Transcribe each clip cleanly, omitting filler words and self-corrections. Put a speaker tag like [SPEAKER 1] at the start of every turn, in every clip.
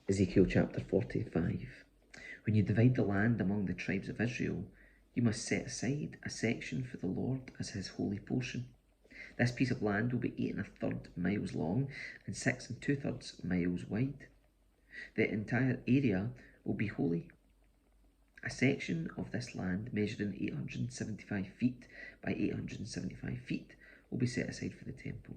[SPEAKER 1] Ezekiel chapter 45. When you divide the land among the tribes of Israel, you must set aside a section for the Lord as his holy portion. This piece of land will be 8 1/3 miles long and 6 2/3 miles wide. The entire area will be holy. A section of this land measuring 875 feet by 875 feet will be set aside for the temple.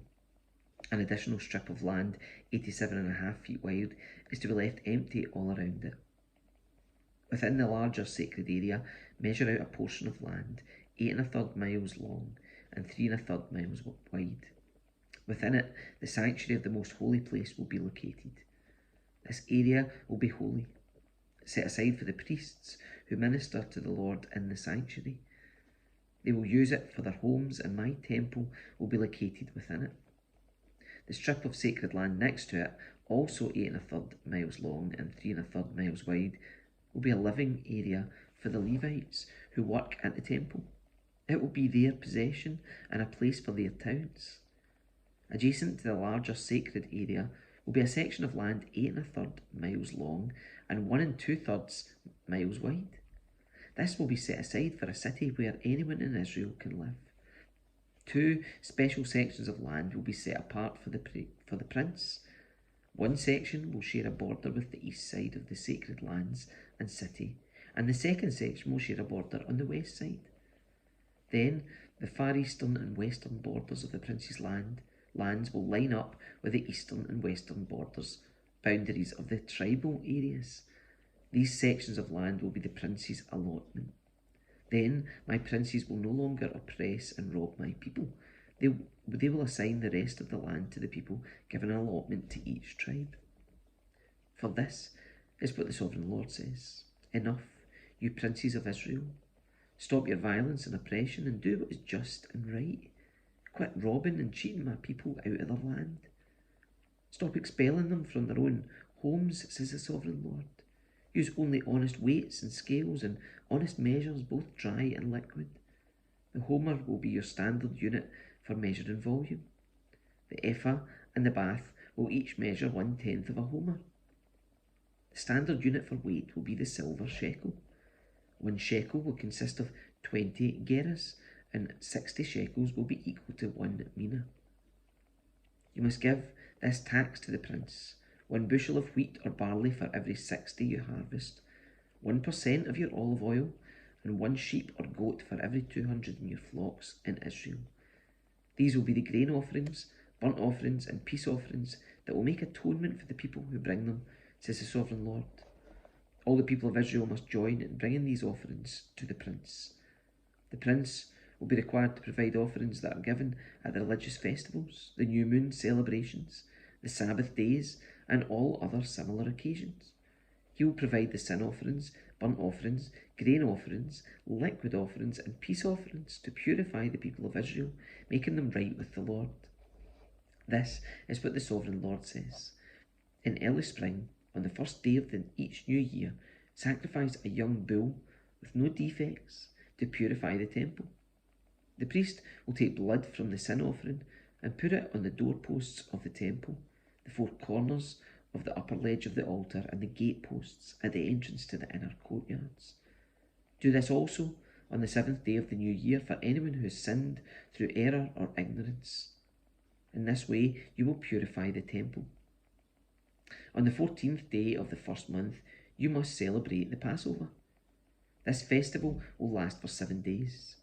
[SPEAKER 1] An additional strip of land, 87.5 feet wide, is to be left empty all around it. Within the larger sacred area, measure out a portion of land, 8 1/3 miles long and 3 1/3 miles wide. Within it, the sanctuary of the most holy place will be located. This area will be holy, set aside for the priests who minister to the Lord in the sanctuary. They will use it for their homes, and my temple will be located within it. The strip of sacred land next to it, also 8 1/3 miles long and 3 1/3 miles wide, will be a living area for the Levites who work at the temple. It will be their possession and a place for their towns. Adjacent to the larger sacred area will be a section of land 8 1/3 miles long and 1 2/3 miles wide. This will be set aside for a city where anyone in Israel can live. 2 special sections of land will be set apart for the prince. One section will share a border with the east side of the sacred lands and city, and the second section will share a border on the west side. Then the far eastern and western borders of the prince's lands will line up with the eastern and western boundaries of the tribal areas. These sections of land will be the prince's allotment. Then my princes will no longer oppress and rob my people. They will assign the rest of the land to the people, giving an allotment to each tribe. For this is what the Sovereign Lord says: Enough, you princes of Israel. Stop your violence and oppression and do what is just and right. Quit robbing and cheating my people out of their land. Stop expelling them from their own homes, says the Sovereign Lord. Use only honest weights and scales and honest measures, both dry and liquid. The homer will be your standard unit for measuring volume. The ephah and the bath will each measure 1/10 of a homer. The standard unit for weight will be the silver shekel. 1 shekel will consist of 20 gerahs, and 60 shekels will be equal to 1 mina. You must give this tax to the prince: 1 bushel of wheat or barley for every 60 you harvest, 1% of your olive oil, and 1 sheep or goat for every 200 in your flocks in Israel. These will be the grain offerings, burnt offerings, and peace offerings that will make atonement for the people who bring them, says the Sovereign Lord. All the people of Israel must join in bringing these offerings to the prince. The prince will be required to provide offerings that are given at the religious festivals, the new moon celebrations, the Sabbath days, and all other similar occasions. He will provide the sin offerings, burnt offerings, grain offerings, liquid offerings, and peace offerings to purify the people of Israel, making them right with the Lord. This is what the Sovereign Lord says: In early spring, on the first day of each new year, sacrifice a young bull with no defects to purify the temple. The priest will take blood from the sin offering and put it on the doorposts of the temple, the 4 corners of the upper ledge of the altar, and the gateposts at the entrance to the inner courtyards. Do this also on the 7th day of the new year for anyone who has sinned through error or ignorance. In this way you will purify the temple. On the 14th day of the first month you must celebrate the Passover. This festival will last for 7 days.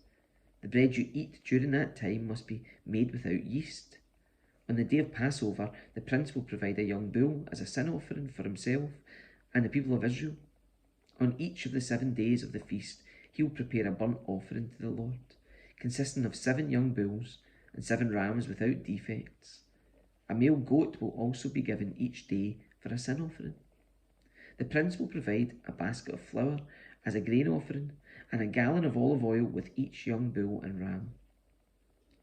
[SPEAKER 1] The bread you eat during that time must be made without yeast. On the day of Passover, the prince will provide a young bull as a sin offering for himself and the people of Israel. On each of the 7 days of the feast, he will prepare a burnt offering to the Lord, consisting of 7 young bulls and 7 rams without defects. A male goat will also be given each day for a sin offering. The prince will provide a basket of flour as a grain offering and a gallon of olive oil with each young bull and ram.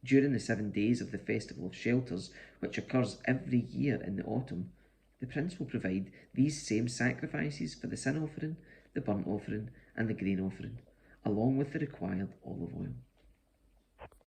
[SPEAKER 1] During the 7 days of the Festival of Shelters, which occurs every year in the autumn, the prince will provide these same sacrifices for the sin offering, the burnt offering, and the grain offering, along with the required olive oil.